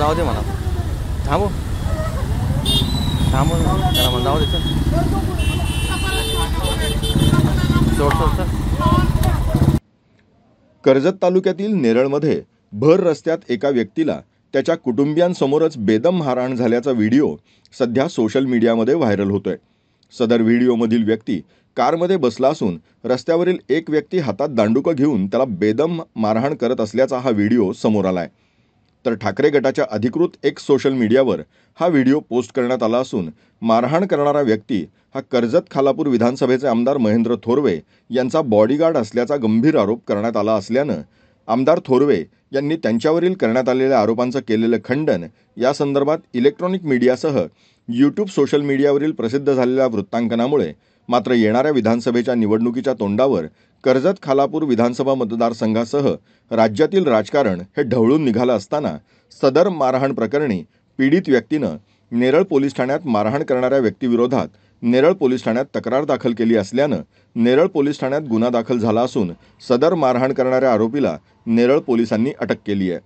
जाऊ दे म्हणा. थांबू थांबू त्याला म्हणा जाऊ दे. सोड सोड सर. कर्जत तालुक्यातील नेरळमध्ये भर रस्त्यात एका व्यक्तीला त्याच्या कुटुंबियांसमोरच बेदम मारहाण झाल्याचा व्हिडिओ सध्या सोशल मीडियामध्ये व्हायरल होतोय. सदर व्हिडिओमधील व्यक्ती कारमध्ये बसला असून रस्त्यावरील एक व्यक्ती हातात दांडुकं घेऊन त्याला बेदम मारहाण करत असल्याचा हा व्हिडिओ समोर आलाय. तर ठाकरे गटाच्या अधिकृत एक सोशल मीडियावर हा व्हिडिओ पोस्ट करण्यात आला असून मारहाण करणारा व्यक्ती हा कर्जत खालापूर विधानसभेचे आमदार महेंद्र थोरवे यांचा बॉडीगार्ड असल्याचा गंभीर आरोप करण्यात आला असल्यानं आमदार थोरवे यांनी त्यांच्यावरील करण्यात आलेल्या आरोपांचं केलेलं खंडन या संदर्भात इलेक्ट्रॉनिक मीडियासह यूट्यूब सोशल मीडियावरील प्रसिद्ध झालेल्या वृत्तांकनामुळे मात्र येणाऱ्या विधानसभेच्या निवडणुकीच्या तोंडावर कर्जत खालापूर विधानसभा मतदारसंघासह राज्यातील राजकारण हे ढवळून निघालं असताना सदर मारहाण प्रकरणी पीडित व्यक्तीनं नेरळ पोलीस ठाण्यात मारहाण करणाऱ्या व्यक्तीविरोधात नेरळ पोलीस ठाण्यात तक्रार दाखल केली असल्यानं नेरळ पोलीस ठाण्यात गुन्हा दाखल झाला असून सदर मारहाण करणाऱ्या आरोपीला नेरळ पोलिसांनी अटक केली आहे.